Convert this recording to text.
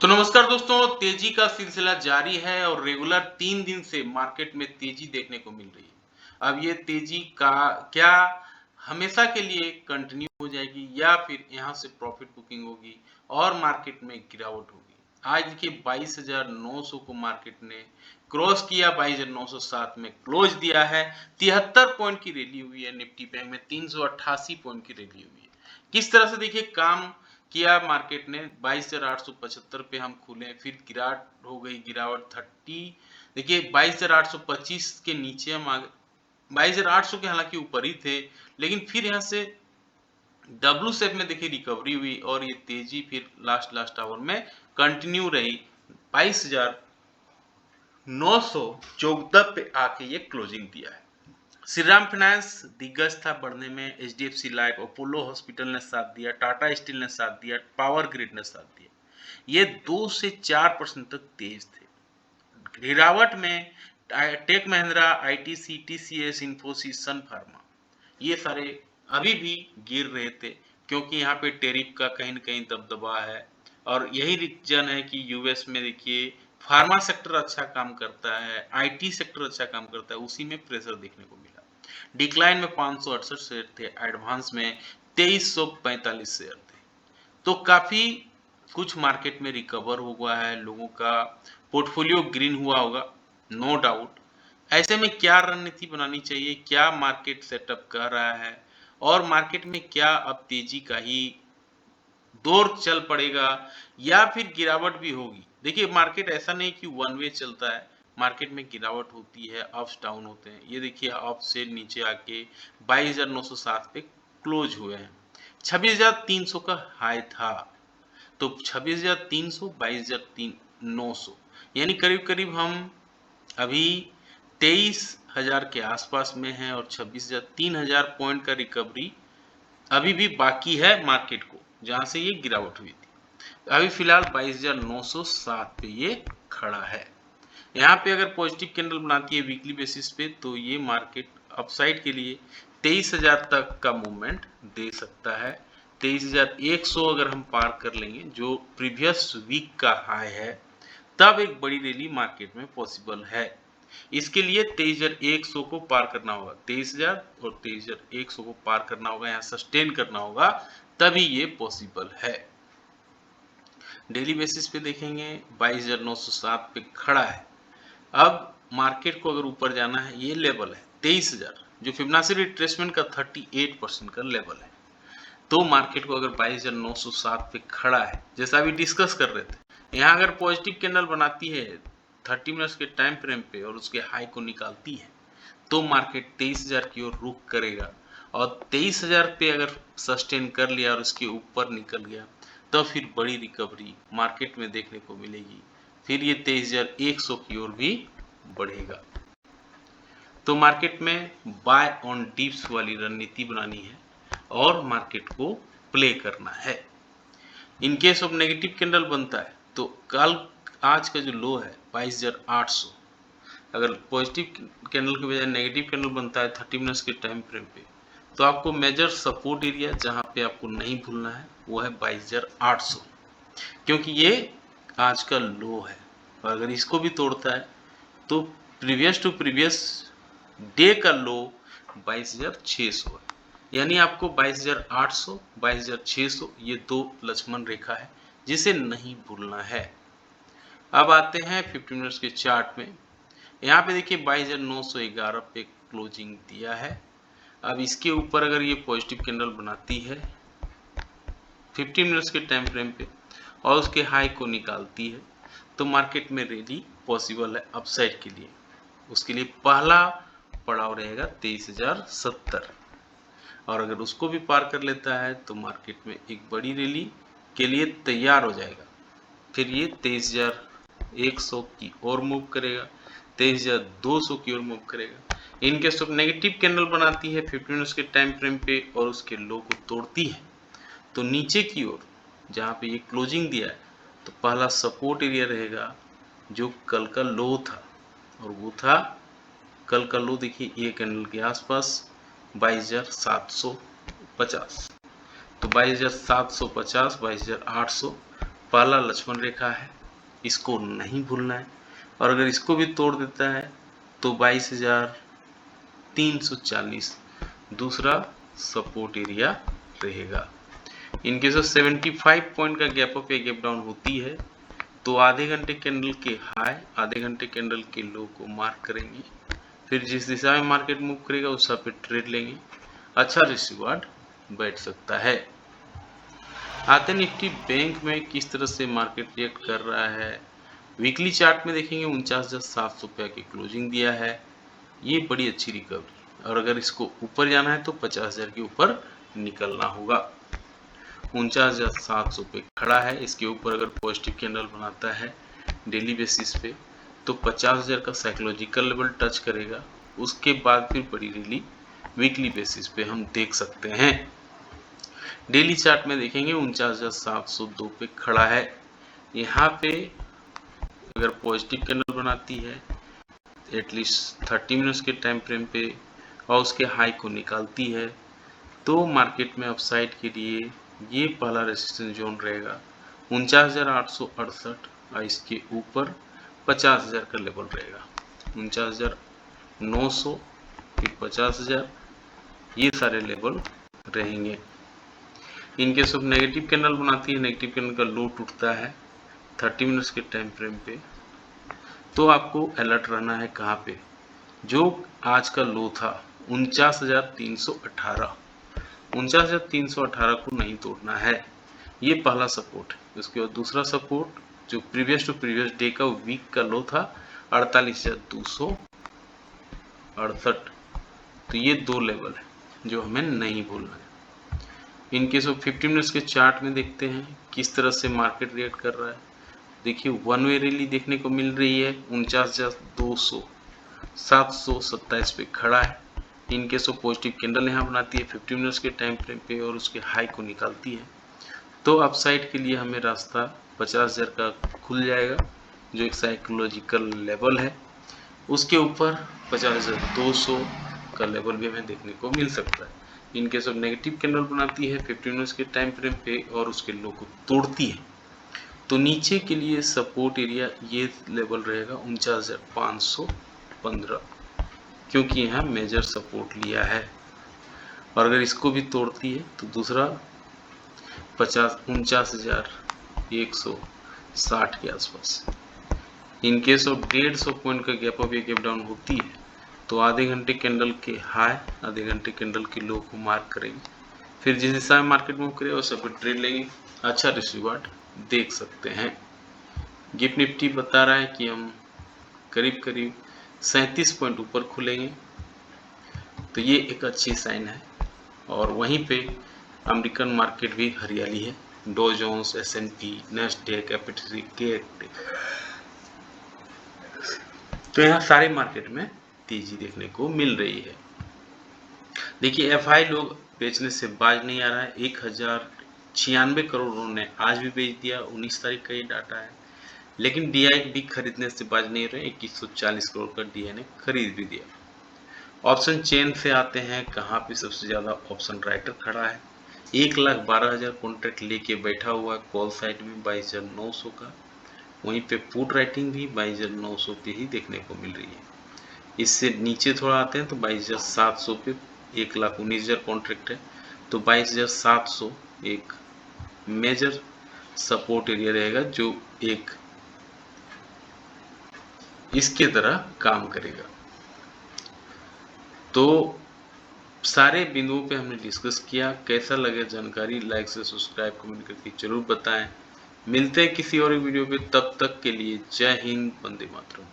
तो नमस्कार दोस्तों, तेजी का सिलसिला जारी है और रेगुलर 3 दिन से मार्केट में तेजी देखने को मिल रही है। अब ये तेजी का क्या हमेशा के लिए कंटिन्यू हो जाएगी या फिर यहाँ से प्रॉफिट बुकिंग होगी और मार्केट में गिरावट होगी। आज देखिए 22,900 को मार्केट ने क्रॉस किया, 22,907 में क्लोज दिया है। 73 पॉइंट की रैली हुई है। निफ्टी बैंक में 388 पॉइंट की रैली हुई है। किस तरह से देखिए काम किया मार्केट ने। 22,875 पे हम खुले, फिर गिरावट हो गई, गिरावट 30। देखिए 22,825 के नीचे हम आ गए, 22,800 के हालांकि ऊपर ही थे, लेकिन फिर यहाँ से डब्ल्यू शेप में देखिए रिकवरी हुई और ये तेजी फिर लास्ट आवर में कंटिन्यू रही। 22,914 पे आके ये क्लोजिंग दिया है। श्रीराम फाइनेंस दिग्गज था बढ़ने में, एचडीएफसी लाइफ, अपोलो हॉस्पिटल ने साथ दिया, टाटा स्टील ने साथ दिया, पावर ग्रिड ने साथ दिया। ये 2 से 4% तक तेज थे। गिरावट में tech Mahindra, ITC, TCS, Infosys, Sun Pharma, ये सारे अभी भी गिर रहे थे क्योंकि यहाँ पे टेरिफ का कहीं न कहीं दबदबा है और यही रीजन है कि यूएस में देखिए फार्मा सेक्टर अच्छा काम करता है, आईटी सेक्टर अच्छा काम करता है, उसी में प्रेशर देखने को मिला। डिक्लाइन में 568 शेयर थे, एडवांस में 2345 शेयर थे। तो काफी कुछ मार्केट में रिकवर हुआ है, लोगों का पोर्टफोलियो ग्रीन हुआ होगा, नो डाउट। ऐसे में क्या रणनीति बनानी चाहिए, क्या मार्केट सेटअप कर रहा है और मार्केट में क्या अब तेजी का ही दौर चल पड़ेगा या फिर गिरावट भी होगी। देखिए मार्केट ऐसा नहीं कि वन वे चलता है, मार्केट में गिरावट होती है, अप्स डाउन होते हैं। ये देखिए अप से नीचे आके 22,907 पे क्लोज हुए हैं। 26,300 का हाई था, तो 26,300, 22,900 यानी करीब करीब हम अभी 23,000 के आसपास में हैं और 3,000 पॉइंट का रिकवरी अभी भी बाकी है मार्केट को, जहां से ये गिरावट हुई थी। अभी फिलहाल 22,907 पे ये खड़ा है। यहाँ पे अगर पॉजिटिव कैंडल बनाती है वीकली बेसिस पे तो ये मार्केट अपसाइड के लिए 23,000 तक का मूवमेंट दे सकता है। 23,100 अगर हम पार कर लेंगे जो प्रीवियस वीक का हाई है, तब एक बड़ी रैली मार्केट में पॉसिबल है। इसके लिए 23,100 को पार करना होगा, 23,000 और 23,100 को पार करना होगा, यहाँ सस्टेन करना होगा, तभी ये पॉसिबल है। डेली बेसिस पे देखेंगे 22,907 पे खड़ा है। अब मार्केट को अगर ऊपर जाना है, ये लेवल है 23,000 जो फिबोनाची रिट्रेसमेंट का 38% का लेवल है। तो मार्केट को अगर 22,907 पे खड़ा है, जैसा अभी डिस्कस कर रहे थे, यहाँ अगर पॉजिटिव कैंडल बनाती है 30 मिनट्स के टाइम फ्रेम पे और उसके हाई को निकालती है, तो मार्केट 23,000 की ओर रुख करेगा और 23,000 पे अगर सस्टेन कर लिया और उसके ऊपर निकल गया, तो फिर बड़ी रिकवरी मार्केट में देखने को मिलेगी। फिर ये 23,100 की ओर भी बढ़ेगा। तो मार्केट में बाय ऑन डिप्स वाली रणनीति बनानी है और मार्केट को प्ले करना है। In case of negative candle बनता है तो कल आज का जो लो है 22,800, अगर पॉजिटिव कैंडल की बजाय नेगेटिव कैंडल बनता है 30 मिनट्स के टाइम फ्रेम पे, तो आपको मेजर सपोर्ट एरिया जहां पे आपको नहीं भूलना है वो है 22,800, क्योंकि ये आज का लो है और अगर इसको भी तोड़ता है तो प्रीवियस टू प्रीवियस डे का लो 22,600 है। यानी आपको 22,800, 22,600 ये दो लक्ष्मण रेखा है जिसे नहीं भूलना है। अब आते हैं 15 मिनट्स के चार्ट में। यहाँ पे देखिए 22,911 पे क्लोजिंग दिया है। अब इसके ऊपर अगर ये पॉजिटिव कैंडल बनाती है 15 मिनट्स के टाइम फ्रेम पे और उसके हाई को निकालती है, तो मार्केट में रैली पॉसिबल है अपसाइड के लिए। उसके लिए पहला पड़ाव रहेगा 23,070 और अगर उसको भी पार कर लेता है तो मार्केट में एक बड़ी रैली के लिए तैयार हो जाएगा। फिर ये 23,100 की ओर मूव करेगा, 23,200 की ओर मूव करेगा। In case of negative candle बनाती है 15 मिनट्स के टाइम फ्रेम पे और उसके लो को तोड़ती है, तो नीचे की ओर जहाँ पे ये क्लोजिंग दिया है, तो पहला सपोर्ट एरिया रहेगा जो कल का लो था, और वो था कल का लो देखिए ये कैंडल के आसपास 22,750। तो 22,750, 22,800 पहला लक्ष्मण रेखा है, इसको नहीं भूलना है। और अगर इसको भी तोड़ देता है तो 22,340 दूसरा सपोर्ट एरिया रहेगा। इनके जो 75 पॉइंट का गैप अप या गैप डाउन होती है तो आधे घंटे कैंडल के हाई, आधे घंटे कैंडल के लो को मार्क करेंगे, फिर जिस दिशा में मार्केट मूव करेगा उस पे ट्रेड लेंगे, अच्छा रिसीवार्ड बैठ सकता है। आते निफ्टी बैंक में किस तरह से मार्केट रिएक्ट कर रहा है। वीकली चार्ट में देखेंगे 49,700 रुपया की क्लोजिंग दिया है, ये बड़ी अच्छी रिकवरी, और अगर इसको ऊपर जाना है तो 50,000 के ऊपर निकलना होगा। 49,700 पे खड़ा है, इसके ऊपर अगर पॉजिटिव कैंडल बनाता है डेली बेसिस पे तो 50,000 का साइकोलॉजिकल लेवल टच करेगा, उसके बाद फिर बड़ी रैली वीकली बेसिस पे हम देख सकते हैं। डेली चार्ट में देखेंगे 49,702 पे खड़ा है, यहाँ पे अगर पॉजिटिव कैंडल बनाती है एटलीस्ट 30 मिनट्स के टाइम फ्रेम पे और उसके हाई को निकालती है तो मार्केट में अपसाइड के लिए ये पहला रेजिस्टेंस जोन रहेगा 49,868, और इसके ऊपर 50,000 का लेवल रहेगा 49,900, फिर 50,000, ये सारे लेवल रहेंगे। इनके सब नेगेटिव कैंडल बनाती है, नेगेटिव कैंडल का लो टूटता है 30 मिनट्स के टाइम फ्रेम पे तो आपको अलर्ट रहना है कहाँ पे, जो आज का लो था 49,318, 49,318 को नहीं तोड़ना है, ये पहला सपोर्ट है। उसके बाद दूसरा सपोर्ट जो प्रीवियस टू प्रीवियस डे का वीक का लो था 48,268, तो ये दो लेवल है जो हमें नहीं भूलना है। इनकेस ऑफ 50 मिनट्स के चार्ट में देखते हैं किस तरह से मार्केट रिएक्ट कर रहा है। देखिए वन वे रैली देखने को मिल रही है 49,727 पे खड़ा है। इनकेस ऑफ पॉजिटिव कैंडल यहाँ बनाती है 50 मिनट्स के टाइम फ्रेम पे और उसके हाई को निकालती है तो अपसाइड के लिए हमें रास्ता 50,000 का खुल जाएगा जो एक साइकोलॉजिकल लेवल है, उसके ऊपर 50,200 का लेवल भी हमें देखने को मिल सकता है। इनकेस ऑफ नेगेटिव कैंडल बनाती है 50 मिनट्स के टाइम फ्रेम पे और उसके लो को तोड़ती है तो नीचे के लिए सपोर्ट एरिया ये लेवल रहेगा 49,515, क्योंकि यहाँ मेजर सपोर्ट लिया है। और अगर इसको भी तोड़ती है तो दूसरा 49,160 के आसपास। इन केस ऑफ 150 पॉइंट का गैप अप या गैप डाउन होती है तो आधे घंटे कैंडल के हाई, आधे घंटे कैंडल के लो को मार्क करेंगे, फिर जिस दिशा में मार्केट मूव करेगा उस पर ट्रेड लेंगे, अच्छा रिसीवार्ड देख सकते हैं। गिफ्ट निफ्टी बता रहा है कि हम करीब करीब 37 पॉइंट ऊपर खुलेंगे, तो ये एक अच्छी साइन है। और वहीं पे अमेरिकन मार्केट भी हरियाली है, dough Jones, S&P, Nasdaq, FTSE, तो यहाँ सारे मार्केट में तेजी देखने को मिल रही है। देखिए FI लोग बेचने से बाज नहीं आ रहा है, 1,096 करोड़ उन्होंने आज भी बेच दिया, 19 तारीख का ये डाटा है। लेकिन DI भी खरीदने से बाज नहीं रहे, 2140 करोड़ का DI ने खरीद भी दिया। ऑप्शन चेन से आते हैं, कहाँ पे सबसे ज़्यादा ऑप्शन राइटर खड़ा है, 1,12,000 कॉन्ट्रैक्ट लेके बैठा हुआ है कॉल साइड में 22,900 का, वहीं पे पुट राइटिंग भी 22,900 पे ही देखने को मिल रही है। इससे नीचे थोड़ा आते हैं तो 22,700 पे 1,19,000 कॉन्ट्रैक्ट है, तो 22,700 एक मेजर सपोर्ट एरिया रहेगा जो एक इसके तरह काम करेगा। तो सारे बिंदुओं पे हमने डिस्कस किया, कैसा लगे जानकारी, लाइक से सब्सक्राइब कमेंट करके जरूर बताएं। मिलते हैं किसी और वीडियो पे, तब तक के लिए जय हिंद, वंदे मातरम।